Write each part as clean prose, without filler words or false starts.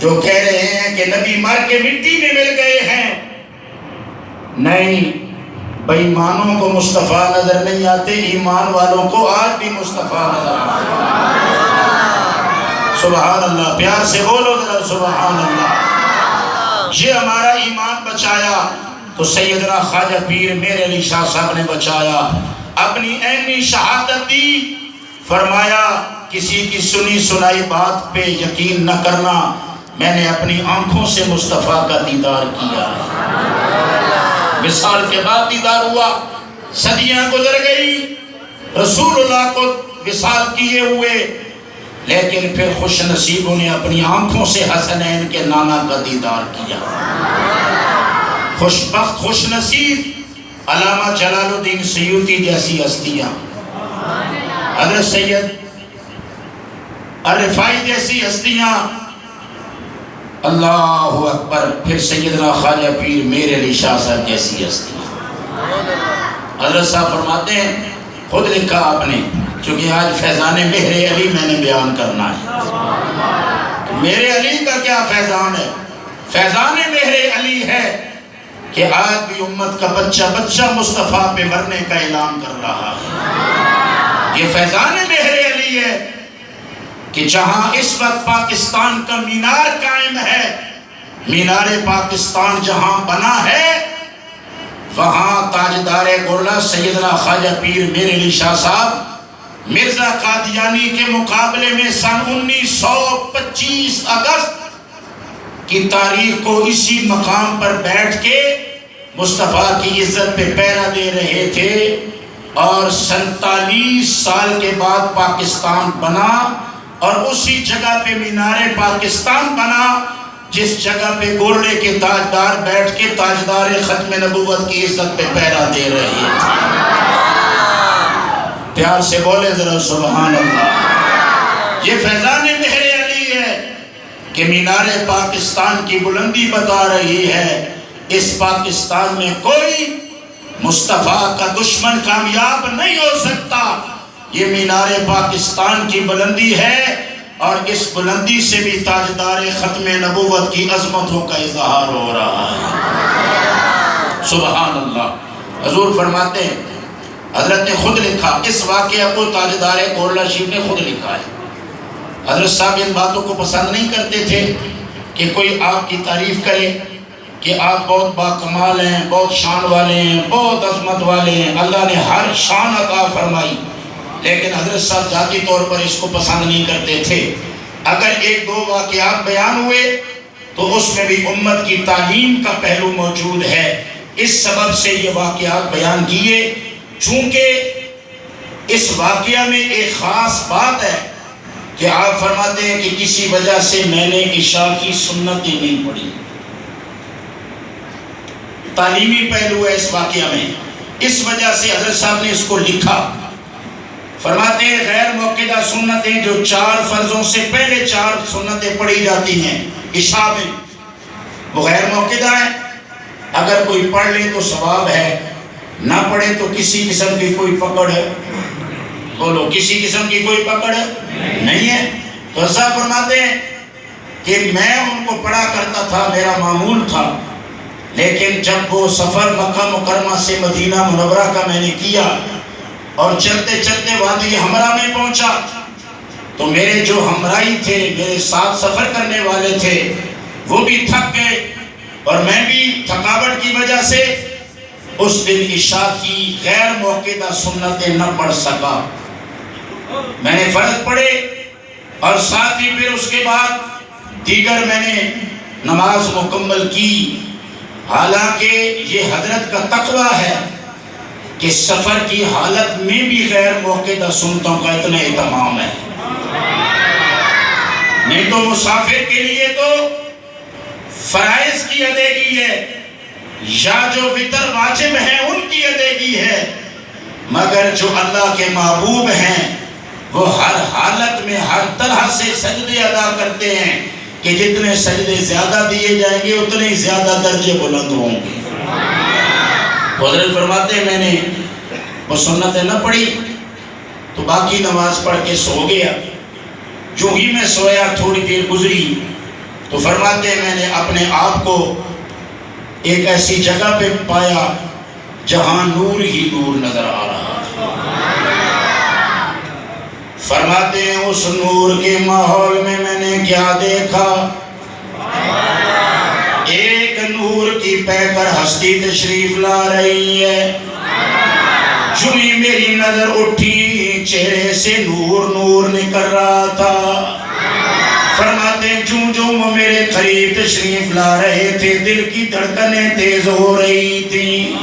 جو کہہ رہے ہیں کہ نبی مر کے مٹی میں مل گئے ہیں، نہیں، بے ایمانوں کو مصطفیٰ نظر نہیں آتے، ایمان والوں کو آج بھی مصطفیٰ نظر آتے۔ سبحان اللہ، پیار سے بولو ذرا سبحان اللہ۔ یہ ہمارا ایمان بچایا تو سیدنا خواجہ پیر میرے علی شاہ صاحب نے بچایا، اپنی عینی شہادت دی، فرمایا کسی کی سنی سنائی بات پہ یقین نہ کرنا، میں نے اپنی آنکھوں سے مصطفیٰ کا دیدار کیا۔ وصال کے بعد دیدار ہوا، صدیاں گزر گئی، رسول اللہ کو وصال کیے ہوئے، لیکن پھر خوش نصیبوں نے اپنی آنکھوں سے حسنین کے نانا کا دیدار کیا۔ خوش بخت خوش نصیب علامہ جلال الدین سیوطی جیسی ہستیاں، حضرت سید الرفاعی جیسی ہستیاں، اللہ اکبر، پھر سیدنا خواجہ پیر میرے علی شاہ صاحب جیسی ہستیاں۔ حضرت صاحب فرماتے ہیں، خود لکھا آپ نے، چونکہ آج فیضان مہر علی میں نے بیان کرنا ہے۔ میرے علی کا کیا فیضان ہے؟ فیضان مہر علی ہے کہ آج بھی امت کا بچہ بچہ مصطفیٰ پہ مرنے کا اعلان کر رہا ہے۔ یہ فیضان مہر علی ہے کہ جہاں اس وقت پاکستان کا مینار قائم ہے، مینار پاکستان جہاں بنا ہے، وہاں تاجدار گولہ سیدنا خواجہ پیر میرے علی شاہ صاحب مرزا قادیانی کے مقابلے میں سن 1925 اگست کی تاریخ کو اسی مقام پر بیٹھ کے مصطفیٰ کی عزت پہ پیرا دے رہے تھے، اور 47 سال کے بعد پاکستان بنا، اور اسی جگہ پہ مینار پاکستان بنا جس جگہ پہ گولڑے کے تاجدار بیٹھ کے تاجدار ختم نبوت کی عزت پہ پیرا دے رہے تھے۔ پیار سے بولے ذرا سبحان اللہ۔ یہ فیضان مہر علی ہے کہ مینار پاکستان کی بلندی بتا رہی ہے، اس پاکستان میں کوئی مصطفیٰ کا دشمن کامیاب نہیں ہو سکتا۔ یہ مینار پاکستان کی بلندی ہے، اور اس بلندی سے بھی تاجدار ختم نبوت کی عظمتوں کا اظہار ہو رہا ہے۔ سبحان اللہ۔ حضور فرماتے ہیں، حضرت نے خود لکھا، اس واقعہ کو تاجدار گولڑہ شریف نے خود لکھا ہے۔ حضرت صاحب ان باتوں کو پسند نہیں کرتے تھے کہ کوئی آپ کی تعریف کرے کہ آپ بہت باکمال ہیں، بہت شان والے ہیں، بہت عظمت والے ہیں، اللہ نے ہر شان عطا فرمائی، لیکن حضرت صاحب ذاتی طور پر اس کو پسند نہیں کرتے تھے۔ اگر ایک دو واقعات بیان ہوئے تو اس میں بھی امت کی تعلیم کا پہلو موجود ہے، اس سبب سے یہ واقعات بیان کیے۔ چونکہ اس واقعہ میں ایک خاص بات ہے کہ آپ فرماتے ہیں کہ کسی وجہ سے میں نے عشاء کی سنتیں نہیں پڑھی، تعلیمی پہلو ہے اس واقعہ میں، اس وجہ سے حضرت صاحب نے اس کو لکھا۔ فرماتے ہیں غیر موقعہ سنتیں جو 4 فرضوں سے پہلے 4 سنتیں پڑھی جاتی ہیں عشاء میں، وہ غیر موقعہ ہیں، اگر کوئی پڑھ لے تو ثواب ہے، نہ پڑھے تو کسی قسم کی کوئی پکڑ ہے؟ بولو، کسی قسم کی کوئی پکڑ ہے؟ نہیں ہے۔ تو صاحب فرماتے ہیں کہ میں ان کو پڑھا کرتا تھا، میرا معمول تھا، لیکن جب وہ سفر مکہ مکرمہ سے مدینہ منورہ کا میں نے کیا اور چلتے چلتے وادی حمرہ میں پہنچا تو میرے جو ہمراہی تھے، میرے ساتھ سفر کرنے والے تھے، وہ بھی تھک گئے اور میں بھی تھکاوٹ کی وجہ سے اس دن عشاء کی غیر موقعہ سنتیں نہ پڑھ سکا۔ میں نے فرض پڑھے اور ساتھ ہی پھر اس کے بعد دیگر میں نے نماز مکمل کی، حالانکہ یہ حضرت کا تقویٰ ہے کہ سفر کی حالت میں بھی غیر موقعہ سنتوں کا اتنا اہتمام ہے۔ نہیں تو مسافر کے لیے تو فرائض کی ادائیگی ہے، یا جو وتر واجب ہیں ان کی ادائیگی ہے، مگر جو اللہ کے محبوب ہیں وہ ہر حالت میں ہر طرح سے سجدے ادا کرتے ہیں کہ جتنے سجدے زیادہ دیے جائیں گے اتنے ہی زیادہ درجے بلند ہوں گے۔ حضرت فرماتے ہیں میں نے وہ سنتیں نہ پڑھی تو باقی نماز پڑھ کے سو گیا۔ جو ہی میں سویا تھوڑی دیر گزری تو فرماتے ہیں میں نے اپنے آپ کو ایک ایسی جگہ پہ پایا جہاں نور ہی نور نظر آ رہا تھا۔ فرماتے ہیں اس نور کے ماحول میں نے کیا دیکھا، ایک نور کی پیکر ہستی تشریف لا رہی ہے، جو ہی میری نظر اٹھی چہرے سے نور نور نکل رہا تھا۔ فرماتے ہیں جو وہ میرے قریب تشریف لا رہے تھے دل کی دھڑکنیں تیز ہو رہی تھی۔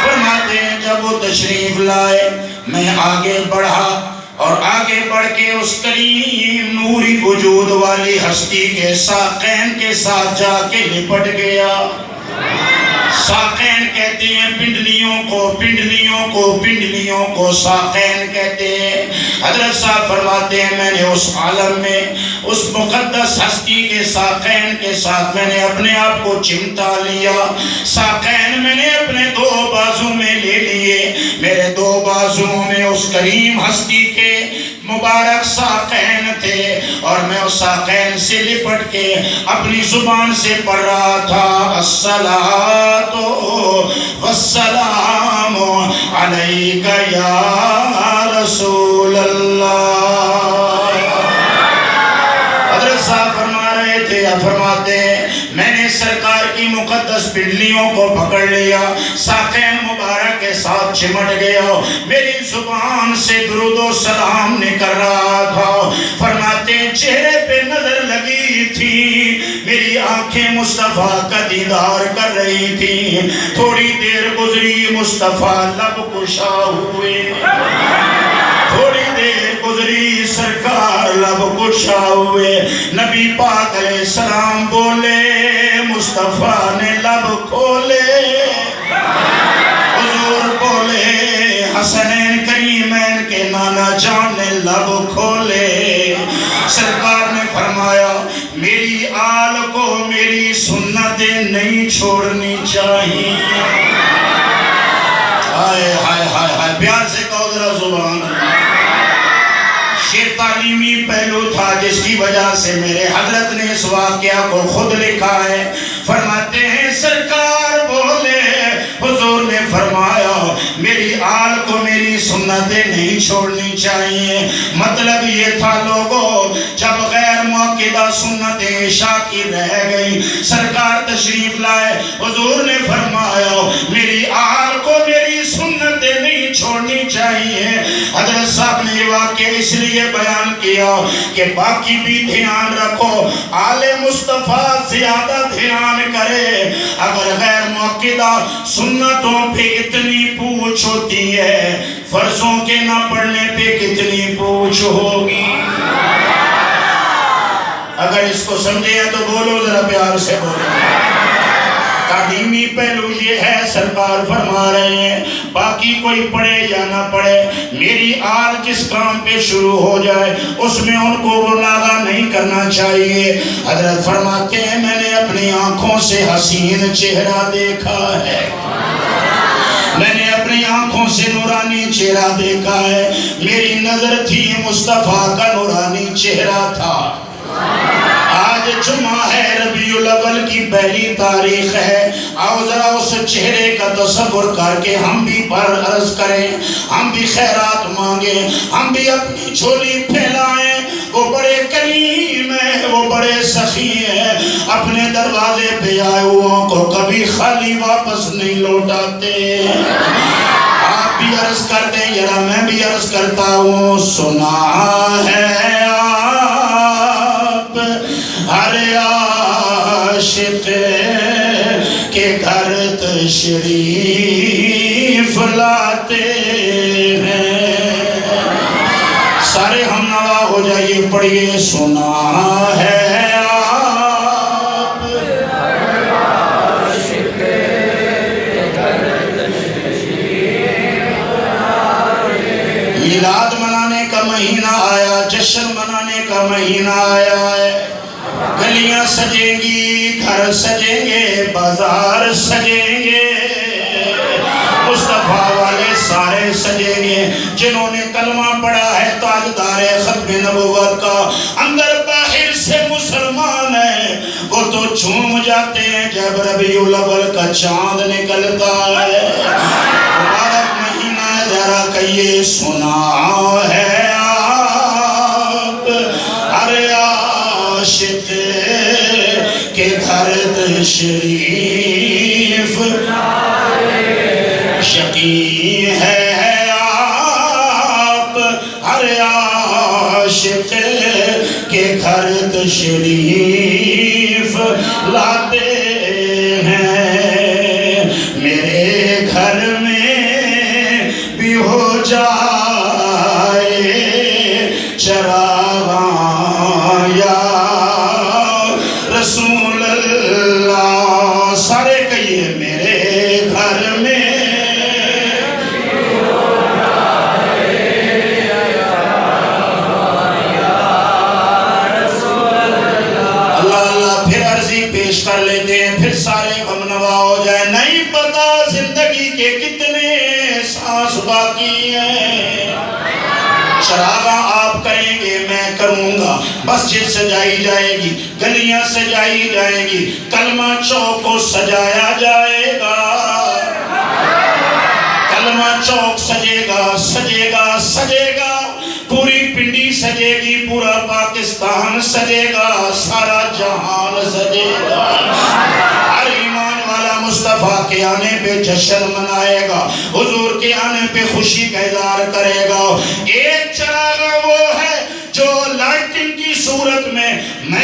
فرماتے ہیں جب وہ تشریف لائے میں آگے بڑھا اور آگے بڑھ کے اس کریم نوری وجود والی ہستی کے ساقین کے ساتھ جا کے لپٹ گیا۔ ساقین کہتے ہیں پنڈلیوں کو ساقین کہتے ہیں۔ حضرت صاحب فرماتے ہیں میں نے اس عالم میں اس مقدس ہستی کے ساقین کے ساتھ میں نے اپنے آپ کو چمٹا لیا۔ ساقین میں نے اپنے دو بازو میں لے لیے، میرے دو بازو میں اس کریم ہستی کے مبارک ساقین تھے اور میں اس ساقین سے لپٹ کے اپنی زبان سے پڑھ رہا تھا الصلاۃ والسلام علیک یا رسول اللہ۔ حضرت صاحب فرما رہے تھے، فرماتے ہیں میں نے سرکار کی مقدس پنڈلیوں کو پکڑ لیا، ساقین مبارک کے ساتھ چمٹ گیا، میری زبان سے درود و سلام نکل رہا تھا۔ فرماتے ہیں چہرے پہ نظر لگی تھی، میری آنکھیں مصطفیٰ کا دیدار کر رہی تھی۔ تھوڑی دیر گزری مصطفیٰ لب کشا ہوئے، تھوڑی دیر گزری سرکار لب کشا ہوئے، نبی پاک علیہ السلام بولے، مصطفیٰ نے لب کھولے، حضور بولے، حسنین کریمین کے نانا جان نے لب کھولے۔ سرکار نے فرمایا میری آل کو میری سنتیں نہیں چھوڑنی چاہیے۔ ہائے ہائے ہائے ہائے، پیار سے کہو ذرا سبحان اللہ۔ یہ تعلیمی پہلو تھا جس کی وجہ سے میرے حضرت نے اس واقعہ کو خود لکھا ہے۔ فرماتے ہیں سرکار بولے، حضور نے فرمایا میری آل کو میری سنتیں نہیں چھوڑنی چاہیے۔ مطلب یہ تھا لوگوں جب غیر مؤکدہ سنتیں عشاء کی رہ گئی، سرکار تشریف لائے، حضور نے فرمایا میری آل کو میری سنتیں نہیں چھوڑنی چاہیے۔ حضرت صاحب نے یہ واقعہ اس لیے بیان کیا کہ باقی بھی دھیان رکھو، آل مصطفیٰ زیادہ دھیان کرے۔ اگر غیر مؤکدہ سنتوں پہ اتنی پوچھ ہوتی ہے، فرضوں کے نہ پڑھنے پہ کتنی پوچھ ہوگی؟ اگر اس کو سمجھے تو بولو ذرا پیار سے بولو۔ تعلیمی پہلو یہ ہے، سرکار فرما رہے ہیں باقی کوئی پڑھے یا نہ پڑھے، میری آل جس کام پہ شروع ہو جائے اس میں ان کو وہ ناغہ نہیں کرنا چاہیے۔ حضرت فرماتے ہیں میں نے اپنی آنکھوں سے حسین چہرہ دیکھا ہے، میں نے اپنی آنکھوں سے نورانی چہرہ دیکھا ہے، میری نظر تھی مصطفیٰ کا نورانی چہرہ تھا۔ آج جمعہ ہے، ربیع الاول کی پہلی تاریخ ہے، آؤ ذرا اس چہرے کا تصور کر کے ہم بھی پر عرض کریں، ہم بھی خیرات مانگیں، ہم بھی اپنی جھولی پھیلائیں۔ وہ بڑے کریم ہیں، وہ بڑے سخی ہیں، اپنے دروازے پہ آئے ہوں کو کبھی خالی واپس نہیں لوٹاتے۔ آپ بھی عرض کر دیں ذرا، میں بھی عرض کرتا ہوں، سنا ہے آپ ہر عاشق کے گھر تشریف لاتے ہیں۔ سارے ہم نوا ہو جائیے، پڑھیے، سنا ہے آپ ہر عاشق کے گھر تشریف لاتے ہیں۔ میلاد منانے کا مہینہ آیا، جشن منانے کا مہینہ آیا ہے، گلیاں سجیں گی، گھر سجیں گے، بازار سجیں گے، مصطفیٰ والے سارے سجیں گے۔ جنہوں نے کلمہ پڑھا ہے تاجدار ختم نبوت کا، اندر باہر سے مسلمان ہے، وہ تو جھوم جاتے ہیں جب ربیع الاول کا چاند نکلتا ہے۔ مبارک مہینہ ذرا کہیے سنا ہے آپ ہر عاشق کے گھر تشریف شقی ہے آپ ہر عاشق کے گھر تشریف لاتے ہیں۔ میرے گھر میں بھی ہو جائے چراغاں یا رسول اللہ، سارے کہیے میرے گھر میں کر لیتے ہیں، پھر سارے غم نوا ہو جائے۔ نہیں پتا زندگی کے کتنے سانس باقی ہیں۔ چراغاں آپ کریں گے میں کروں گا، مسجد سجائی جائے گی، گلیاں سجائی جائیں گی، کلمہ چوک کو سجایا جائے گا، کلمہ چوک سجے گا سجے گا سجے گا، پوری پنڈی سجے گی، پورا پاکستان سجے گا، سارا جہان سجے گا۔ ہر ایمان والا مصطفیٰ کے آنے پہ جشن منائے گا، حضور کے آنے پہ خوشی کا اظہار کرے گا۔ ایک چراغ وہ ہے جو لائٹنگ کی صورت میں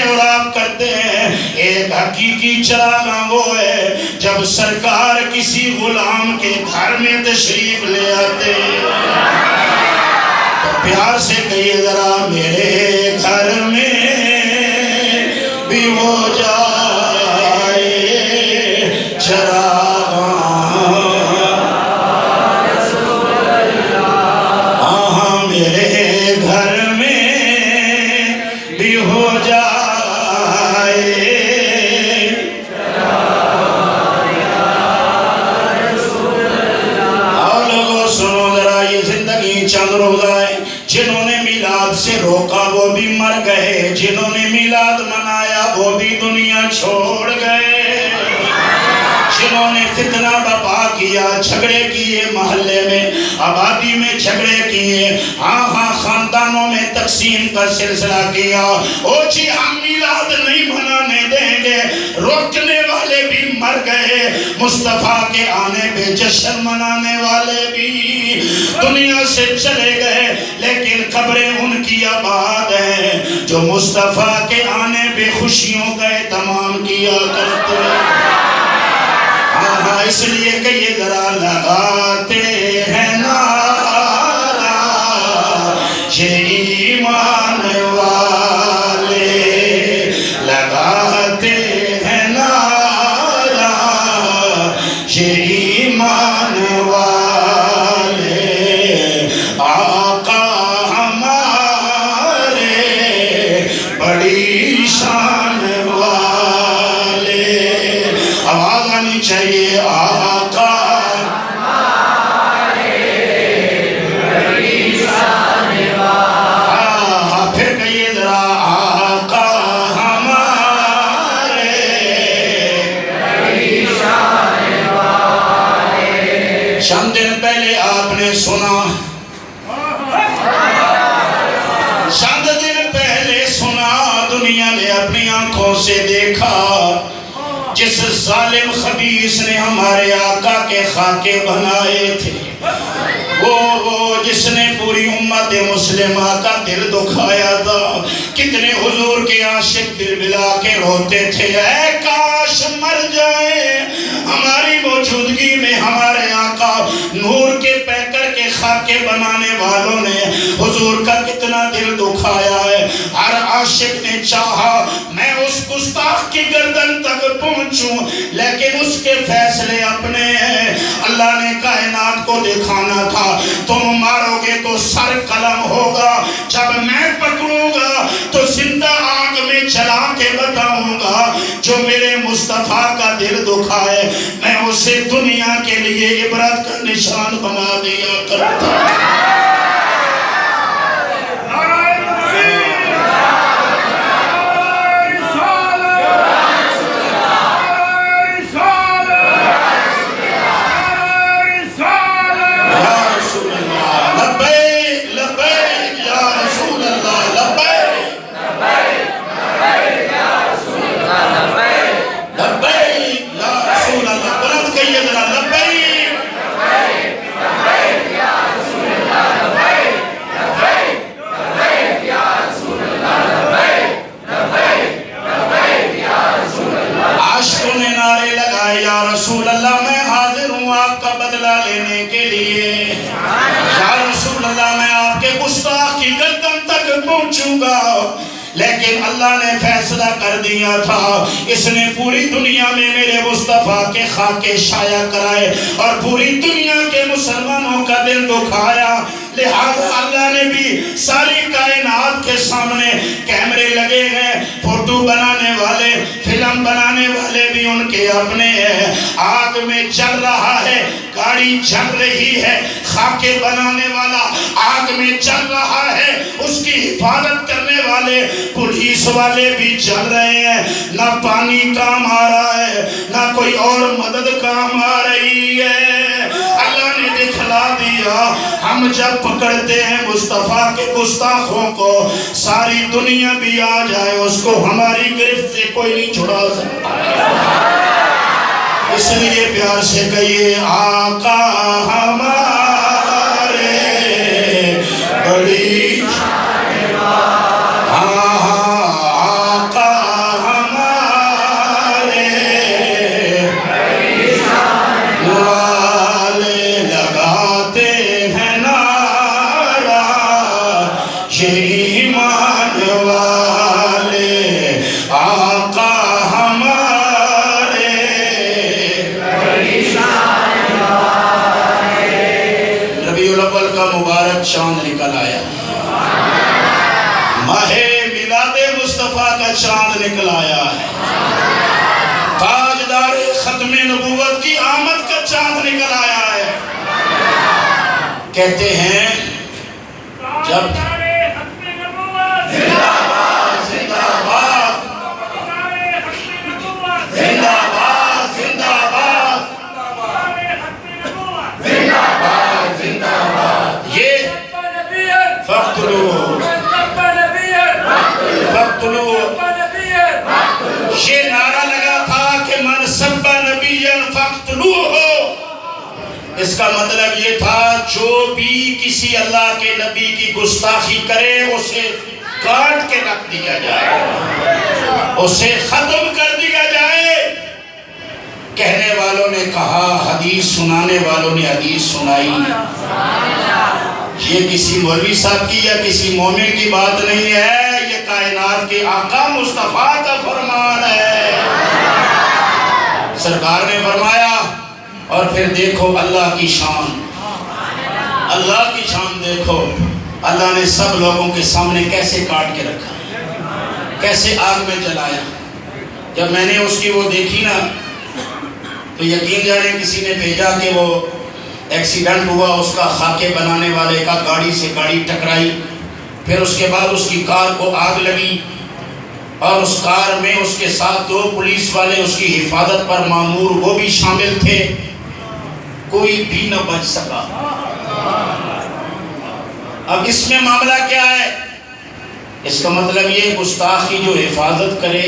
اور آپ کرتے ہیں، ایک حقیقی چراغ وہ ہے جب سرکار کسی غلام کے گھر میں تشریف لے آتے ہیں۔ پیار سے کہیے ذرا میرے گھر میں بھی ہو جائے چراغاں، ہاں میرے گھر میں بھی ہو جائے اور لوگوں سنو ذرا، یہ زندگی چند روزہ ہے۔ جنہوں نے میلاد سے روکا وہ بھی مر گئے، جنہوں نے میلاد منایا وہ بھی دنیا چھوڑ گئے، جنہوں نے فتنہ بپا کیا، جھگڑے کیے محلے میں، آبادی میں جھگڑے کیے، ہاں خاندانوں میں تقسیم کا سلسلہ کیا، او جی ہم میلاد نہیں منانے دیں گے، روکنے والے بھی مر گئے، مصطفیٰ کے آنے پہ جشن منانے والے بھی دنیا سے چلے گئے، لیکن قبریں ان کی آباد ہیں جو مصطفیٰ کے آنے پہ خوشیوں کا اہتمام کیا کرتے ہیں۔ ہاں اس لیے کہ یہ ذرا لگاتے ہیں نعرہ یہ ایمان والے، لگاتے ہیں نعرہ یہ ایمان والے، آقا ہمارے بڑی شان والے، آواز آنی چاہیے آقا ہمارے بڑی شان والے، پھر کہیے ذرا آقا ہمارے بڑی شان والے۔ چند دن پہلے آپ نے سنا، چند دن پہلے سنا، دنیا نے اپنی آنکھوں سے دیکھا، جس ظالم خبیث نے ہمارے آقا کے خاکے بنائے تھے، وہ جس نے پوری امت مسلمہ کا دل دکھایا تھا، کتنے حضور کے عاشق بلبلا کے روتے تھے، اے کاش مر جائے ہماری موجودگی میں ہمارے آقا۔ نور کے پیکر کے خاکے بنانے والوں نے حضور کا کتنا دل دکھایا ہے۔ ہر عاشق نے چاہا میں اس گستاخ کی گردن تک پہنچوں، لیکن اس کے فیصلے اپنے ہیں۔ اللہ نے کائنات کو دکھانا تھا، تم مارو گے تو سر قلم ہوگا، جب میں پکڑوں گا تو زندہ آگ میں جلا کے بتاؤں گا، جو میرے مصطفیٰ کا دل دکھائے میں اسے دنیا کے لیے عبرت کا نشان بنا دیا کرتا۔ پہنچوں گا، لیکن اللہ نے فیصلہ کر دیا تھا، اس نے پوری دنیا میں میرے مصطفیٰ کے خاکے شائع کرائے اور پوری دنیا کے مسلمانوں کا دل دکھایا، لہذا اللہ نے بھی ساری کائنات کے سامنے کیمرے لگے ہیں، فوٹو بنانے والے، فلم بنانے والے بھی ان کے اپنے ہیں، آگ میں چل رہا ہے، گاڑی چل رہی ہے، خاکے بنانے والا آگ میں چل رہا ہے، اس کی حفاظت کرنے والے پولیس والے بھی چل رہے ہیں، نہ پانی کام آ رہا ہے، نہ کوئی اور مدد کام آ رہی ہے۔ اللہ نے دکھلا دیا، ہم جب پکڑتے ہیں مصطفیٰ کے گستاخوں کو، ساری دنیا بھی آ جائے اس کو ہماری گرفت سے کوئی نہیں چھڑا سکتا۔ اس لیے پیار سے کہیے آقا ہمارے بڑی چاند نکل آیا، ماہ میلاد مصطفیٰ کا چاند نکل آیا ہے، تاجدار ختم نبوت کی آمد کا چاند نکل آیا ہے۔ کہتے ہیں جب یہ نعرہ لگا تھا کہ من سب نبیًا فاقتلوہ، اس کا مطلب یہ تھا جو بھی کسی اللہ کے نبی کی گستاخی کرے اسے کاٹ کے رکھ دیا جائے، اسے ختم کر دیا جائے۔ کہنے والوں نے کہا، حدیث سنانے والوں نے حدیث سنائی، یہ کسی مولوی صاحب کی یا کسی مومن کی بات نہیں ہے، یہ کائنات کے آقا مصطفیٰ کا فرمان ہے۔ سرکار نے فرمایا، اور پھر دیکھو اللہ کی شان، اللہ کی شان دیکھو، اللہ نے سب لوگوں کے سامنے کیسے کاٹ کے رکھا، کیسے آگ میں جلایا۔ جب میں نے اس کی وہ دیکھی نا تو یقین جانے کسی نے بھیجا کہ وہ ایکسیڈنٹ ہوا، اس کا خاکے بنانے والے کا گاڑی سے گاڑی ٹکرائی، پھر اس کے بعد اس کی کار کو آگ لگی اور اس کار میں اس کے ساتھ 2 پولیس والے اس کی حفاظت پر مامور وہ بھی شامل تھے، کوئی بھی نہ بچ سکا۔ اب اس میں معاملہ کیا ہے؟ اس کا مطلب یہ گستاخ کی جو حفاظت کرے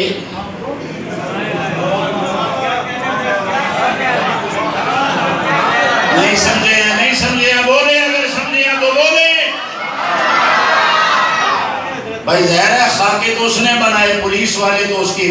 نہیں سمجھے ہیں، نہیں سمجھے ہیں، بولے، اگر سمجھے ہیں تو بولے۔ بھائی ظاہر ہے خاکے تو اس نے بنائے، پولیس والے تو اس کی